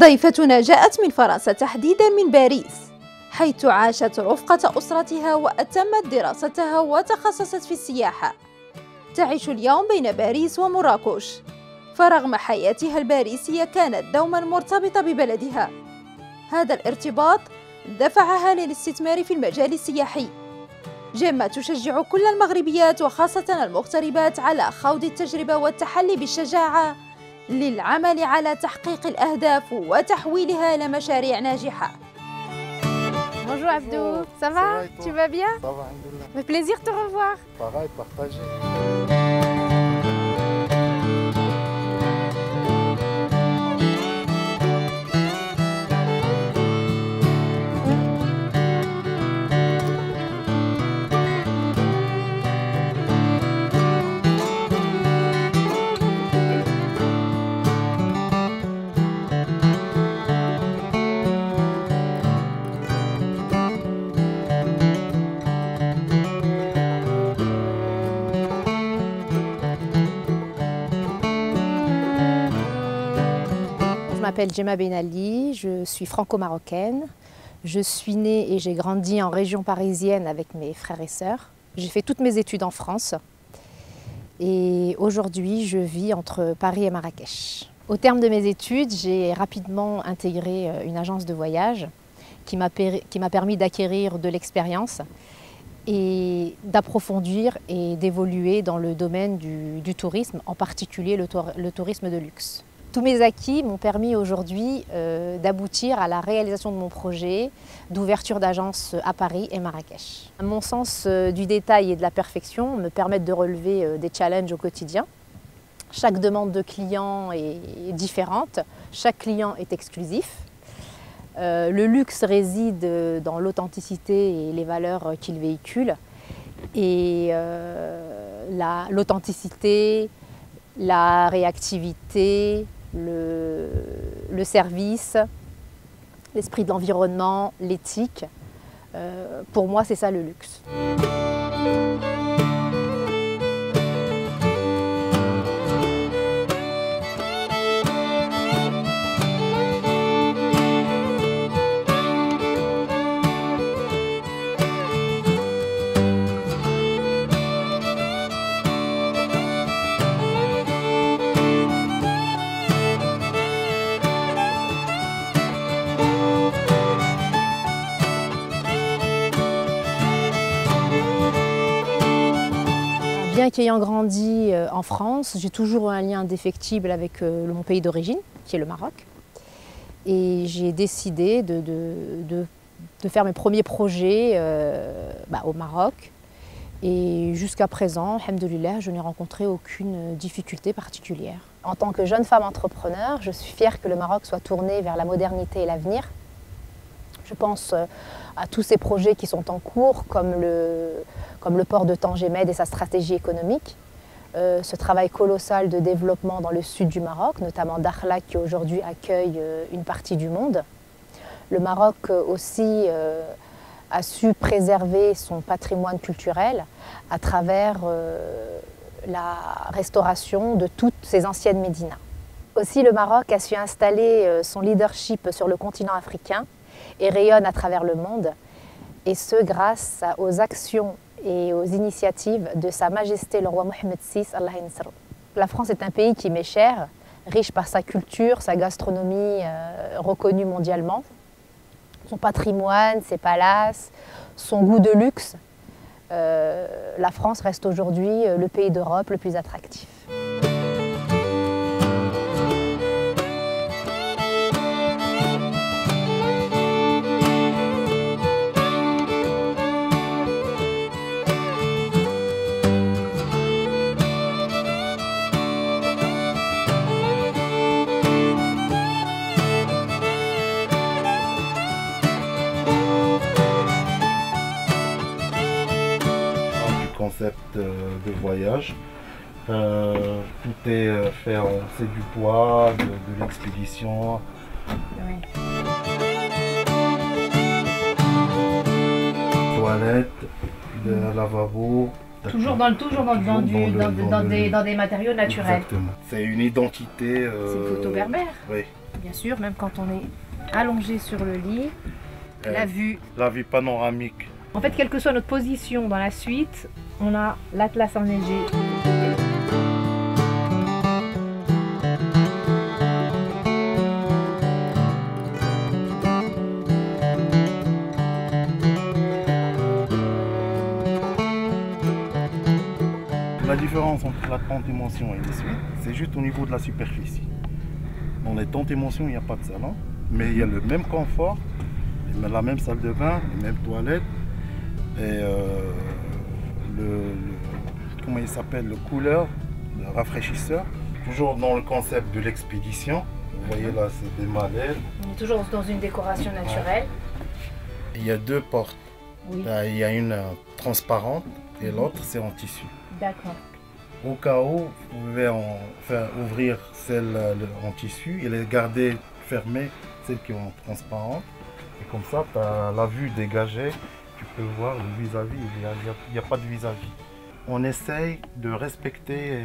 ضيفتنا جاءت من فرنسا تحديدا من باريس، حيث عاشت رفقة أسرتها وأتمت دراستها وتخصصت في السياحة. تعيش اليوم بين باريس ومراكش، فرغم حياتها الباريسية كانت دوما مرتبطة ببلدها. هذا الارتباط دفعها للاستثمار في المجال السياحي. جيما تشجع كل المغربيات وخاصة المغتربات على خوض التجربة والتحلي بالشجاعة للعمل على تحقيق الأهداف وتحويلها إلى مشاريع ناجحة. Bonjour Abdou, ça va? Tu vas bien? Ça va, alhamdoulilah. Ça fait plaisir de te revoir. Pareil, partagé. Je m'appelle Jemma Benali, je suis franco-marocaine. Je suis née et j'ai grandi en région parisienne avec mes frères et sœurs. J'ai fait toutes mes études en France et aujourd'hui je vis entre Paris et Marrakech. Au terme de mes études, j'ai rapidement intégré une agence de voyage qui m'a permis d'acquérir de l'expérience et d'approfondir et d'évoluer dans le domaine du tourisme, en particulier le tourisme de luxe. Tous mes acquis m'ont permis aujourd'hui d'aboutir à la réalisation de mon projet d'ouverture d'agence à Paris et Marrakech. Mon sens du détail et de la perfection me permettent de relever des challenges au quotidien. Chaque demande de client est différente, chaque client est exclusif. Le luxe réside dans l'authenticité et les valeurs qu'il véhicule. Et l'authenticité, la réactivité, le service, l'esprit de l'environnement, l'éthique. Pour moi, c'est ça le luxe. Bien qu'ayant grandi en France, j'ai toujours un lien indéfectible avec mon pays d'origine, qui est le Maroc. Et j'ai décidé de faire mes premiers projets au Maroc. Et jusqu'à présent, alhamdoulilah, je n'ai rencontré aucune difficulté particulière. En tant que jeune femme entrepreneur, je suis fière que le Maroc soit tourné vers la modernité et l'avenir. Je pense à tous ces projets qui sont en cours, comme le port de Tangemed et sa stratégie économique. Ce travail colossal de développement dans le sud du Maroc, notamment Dakhla qui aujourd'hui accueille une partie du monde. Le Maroc aussi a su préserver son patrimoine culturel à travers la restauration de toutes ses anciennes médinas. Aussi, le Maroc a su installer son leadership sur le continent africain et rayonne à travers le monde, et ce grâce aux actions et aux initiatives de Sa Majesté le roi Mohammed VI, Allah Yansr. La France est un pays qui m'est cher, riche par sa culture, sa gastronomie reconnue mondialement, son patrimoine, ses palaces, son goût de luxe. La France reste aujourd'hui le pays d'Europe le plus attractif. Concept de voyage. Tout est fait, c'est du bois, de l'expédition. Oui. Toilette, le lavabo. Toujours dans des matériaux naturels. Exactement. C'est une identité. C'est une photo berbère. Oui. bien sûr, même quand on est allongé sur le lit, la vue. La vue panoramique. En fait, quelle que soit notre position dans la suite, on a l'Atlas enneigé. La différence entre la tente émotion et les suites, c'est juste au niveau de la superficie. Dans les tentes émotion, il n'y a pas de salon, mais il y a le même confort, la même salle de bain, les mêmes toilettes, et comment il s'appelle, le couleur, le rafraîchisseur. Toujours dans le concept de l'expédition. Vous voyez là, c'est des mallettes. On est toujours dans une décoration naturelle. Il y a deux portes. Oui. Il y a une transparente et l'autre c'est en tissu. D'accord. Au cas où, vous pouvez faire ouvrir celle en tissu et les garder fermées, celles qui sont transparentes. Et comme ça, tu as la vue dégagée, tu peux voir le vis-à-vis, il n'y a pas de vis-à-vis. On essaye de respecter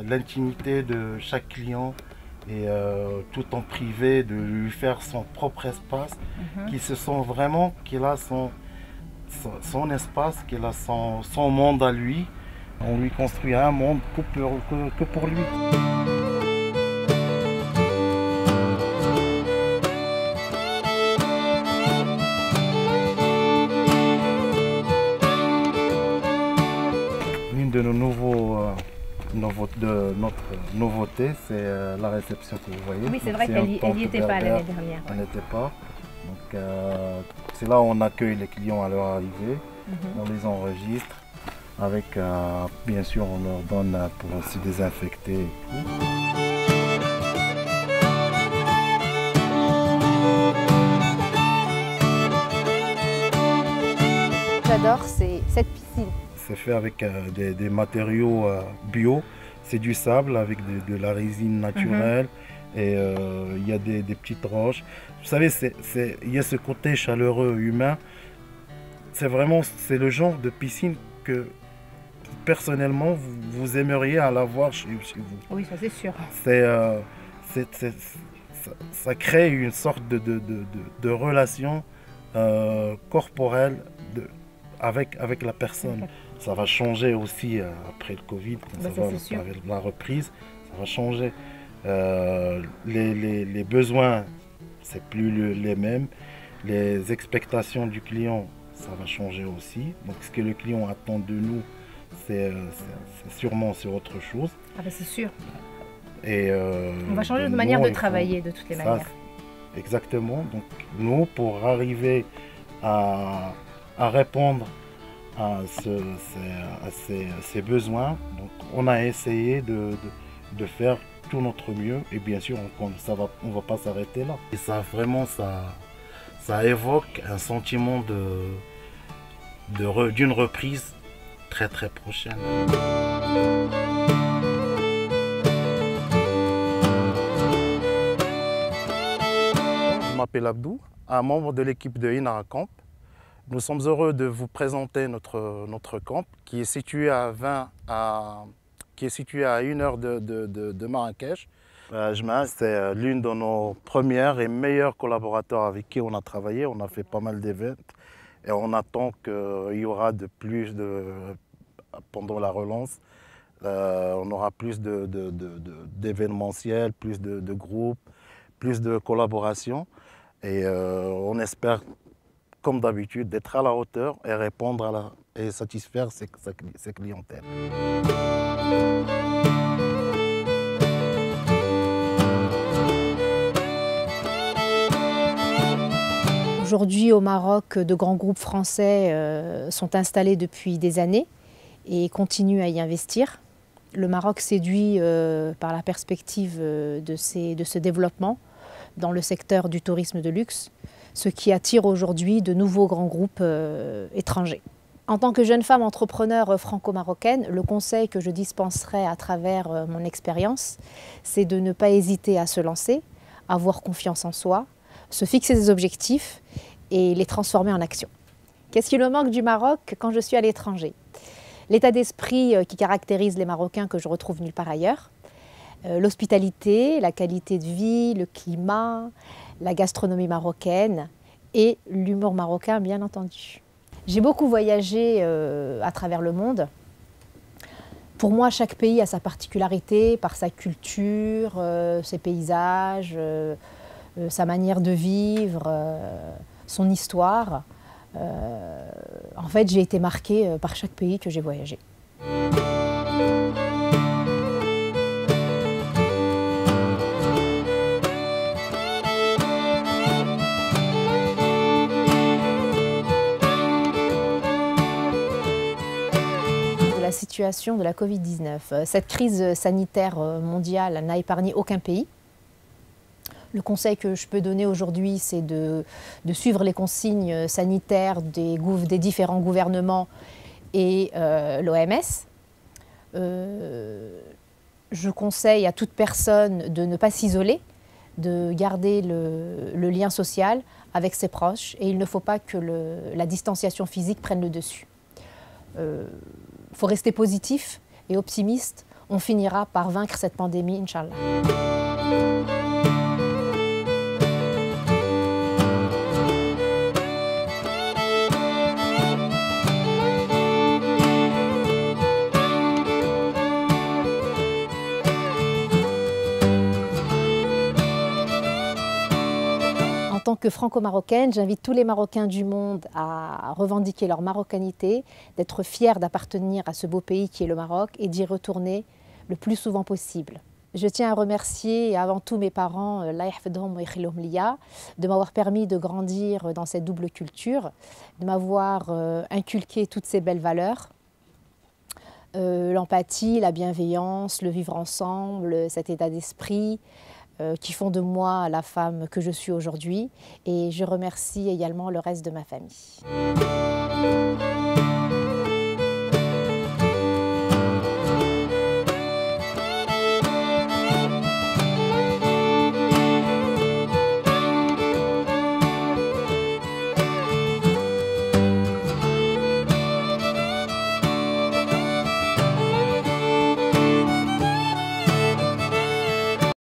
l'intimité de chaque client et tout en privé, de lui faire son propre espace, qu'il se sent vraiment qu'il a son espace, qu'il a son monde à lui. On lui construit un monde que pour lui. L'une de notre nouveauté, c'est la réception que vous voyez. Oui, c'est vrai qu'elle n'y était pas l'année dernière. Elle n'était pas. Donc, c'est là où on accueille les clients à leur arrivée, on les enregistre. Avec, bien sûr, on leur donne pour se désinfecter et tout. J'adore cette piscine. C'est fait avec des matériaux bio. C'est du sable avec de la résine naturelle. Et il y a des petites roches. Vous savez, il y a ce côté chaleureux humain. C'est le genre de piscine que personnellement vous aimeriez à l'avoir chez vous. Oui, ça c'est sûr. Ça crée une sorte de relation corporelle avec la personne. Ça va changer aussi après le Covid, avec la reprise, ça va changer. Les besoins, c'est plus les mêmes. Les expectations du client, ça va changer aussi. Donc ce que le client attend de nous, c'est sûrement sur autre chose. Ah ben c'est sûr. Et, on va changer de manière de travailler de toutes les manières. Exactement. Donc nous, pour arriver à répondre à ces besoins, donc on a essayé de faire tout notre mieux. Et bien sûr, on va pas s'arrêter là. Et ça évoque un sentiment d'une reprise très très prochaine. Je m'appelle Abdou, un membre de l'équipe de Inara Camp. Nous sommes heureux de vous présenter notre camp qui est situé à 1 heure de Marrakech. Jma, c'est l'une de nos premières et meilleures collaborateurs avec qui on a travaillé. On a fait pas mal d'événements et on attend qu'il y aura pendant la relance, on aura plus d'événementiels, plus de groupes, plus de collaborations. Et on espère, comme d'habitude, d'être à la hauteur et répondre et satisfaire ses clientèles. Aujourd'hui au Maroc, de grands groupes français sont installés depuis des années et continuent à y investir. Le Maroc séduit par la perspective de ce développement dans le secteur du tourisme de luxe, ce qui attire aujourd'hui de nouveaux grands groupes étrangers. En tant que jeune femme entrepreneure franco-marocaine, le conseil que je dispenserai à travers mon expérience, c'est de ne pas hésiter à se lancer, avoir confiance en soi, se fixer des objectifs et les transformer en action. Qu'est-ce qui me manque du Maroc quand je suis à l'étranger? L'état d'esprit qui caractérise les Marocains que je retrouve nulle part ailleurs, l'hospitalité, la qualité de vie, le climat, la gastronomie marocaine et l'humour marocain, bien entendu. J'ai beaucoup voyagé à travers le monde. Pour moi, chaque pays a sa particularité par sa culture, ses paysages, sa manière de vivre, son histoire. En fait, j'ai été marquée par chaque pays que j'ai voyagé. La situation de la Covid-19. Cette crise sanitaire mondiale n'a épargné aucun pays. Le conseil que je peux donner aujourd'hui, c'est de suivre les consignes sanitaires des différents gouvernements et l'OMS. Je conseille à toute personne de ne pas s'isoler, de garder le lien social avec ses proches et il ne faut pas que la distanciation physique prenne le dessus. Il faut rester positif et optimiste. On finira par vaincre cette pandémie, Inch'Allah. En tant que franco-marocaine, j'invite tous les Marocains du monde à revendiquer leur marocanité, d'être fiers d'appartenir à ce beau pays qui est le Maroc et d'y retourner le plus souvent possible. Je tiens à remercier avant tout mes parents, de m'avoir permis de grandir dans cette double culture, de m'avoir inculqué toutes ces belles valeurs. L'empathie, la bienveillance, le vivre ensemble, cet état d'esprit, qui font de moi la femme que je suis aujourd'hui. Et je remercie également le reste de ma famille.